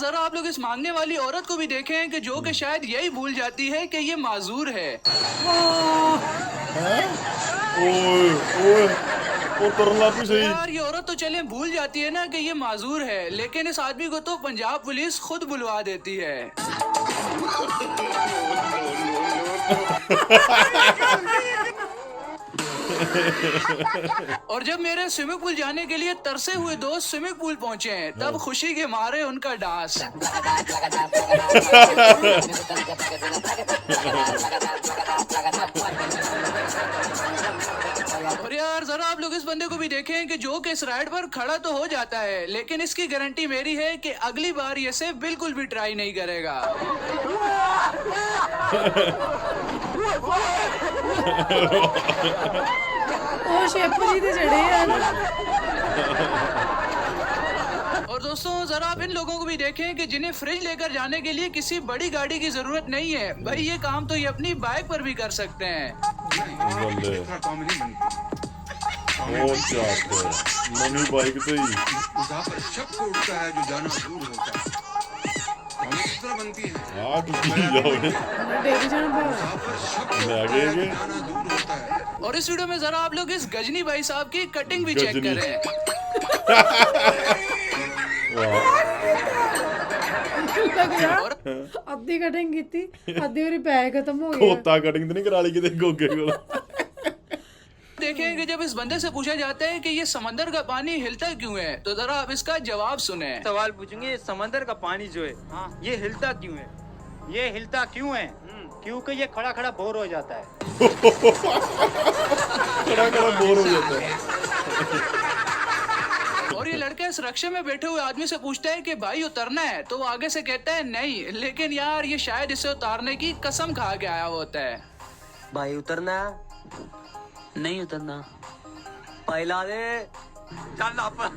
जरा आप लोग इस मांगने वाली औरत को भी देखें कि जो कि शायद यही भूल जाती है कि ये माजूर है। ओए ओए उतरन लग पई सही। यार ये औरत तो चले भूल जाती है ना कि ये माजूर है, लेकिन इस आदमी को तो पंजाब पुलिस खुद बुलवा देती है। और जब मेरे स्विमिंग पूल जाने के लिए तरसे हुए दोस्त स्विमिंग पूल पहुंचे हैं, तब खुशी के मारे उनका डांस। और यार जरा आप लोग इस बंदे को भी देखें कि जो कि इस राइड पर खड़ा तो हो जाता है, लेकिन इसकी गारंटी मेरी है कि अगली बार ये से बिल्कुल भी ट्राई नहीं करेगा। ਉਹ ਸ਼ੇਪੂ ਜੀ ਤੇ ਚੜੇ ਆ ਨਾ। और दोस्तों जरा आप इन लोगों को भी देखें कि जिन्हें फ्रिज लेकर जाने के लिए किसी बड़ी गाड़ी की जरूरत नहीं है, भाई ये काम तो ये अपनी बाइक पर भी कर सकते हैं। बल्ले ओ चाहते नवी बाइक तो ही मुसाफिर शक को उठता है जो जाना दूर होता है। कॉमेडी किस तरह बनती है? आ की जाओगे ਡਿੱਗ ਜਾਣਾ ਭਾਵੇਂ। मुसाफिर शक को ले उठता है गए जो जाना दूर होता है। और इस वीडियो में जरा आप लोग इस गजनी भाई साहब की कटिंग भी चेक गजनी। करें। वाह ਲੱਗ ਗਿਆ और ਅੱਧੀ ਕਟਿੰਗ ਕੀਤੀ, ਅੱਧੀ ਵਾਰੀ ਪੈਸੇ ਖਤਮ ਹੋ ਗਏ। खोता कटिंग तो नहीं करा ली किते गोगे को देखें कि जब इस बंदे से पूछा जाता है कि ये समंदर का पानी हिलता क्यों है, तो जरा आप इसका जवाब सुने। सवाल पूछेंगे समंदर का पानी जो है ये हिलता क्यों है? ये हिलता क्यों है? क्योंकि ये खड़ा खड़ा बोर हो जाता है। खड़ा खड़ा बोर हो जाता है। और ये लड़का इस रक्शे में बैठे हुए आदमी से पूछता है कि भाई उतरना है, तो वो आगे से कहता है नहीं, लेकिन यार ये शायद इसे उतारने की कसम खा के आया होता है। भाई उतरना नहीं उतरना पहला दे चल पर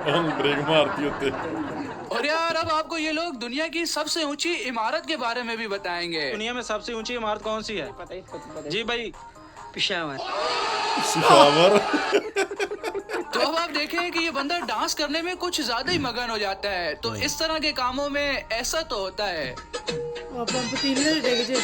हम ब्रेक मारती होते। और यार अब आपको ये लोग दुनिया की सबसे ऊंची इमारत के बारे में भी बताएंगे। दुनिया में सबसे ऊंची इमारत कौन सी है? जी भाई पिशावर शिकावर तो अब आप देखें कि ये बंदा डांस करने में कुछ ज्यादा ही मगन हो जाता है, तो इस तरह के कामों में ऐसा तो होता है। ਆਪਾਂ ਪਤੀਲੇ 'ਚ ਡਿੱਗ ਜੇ।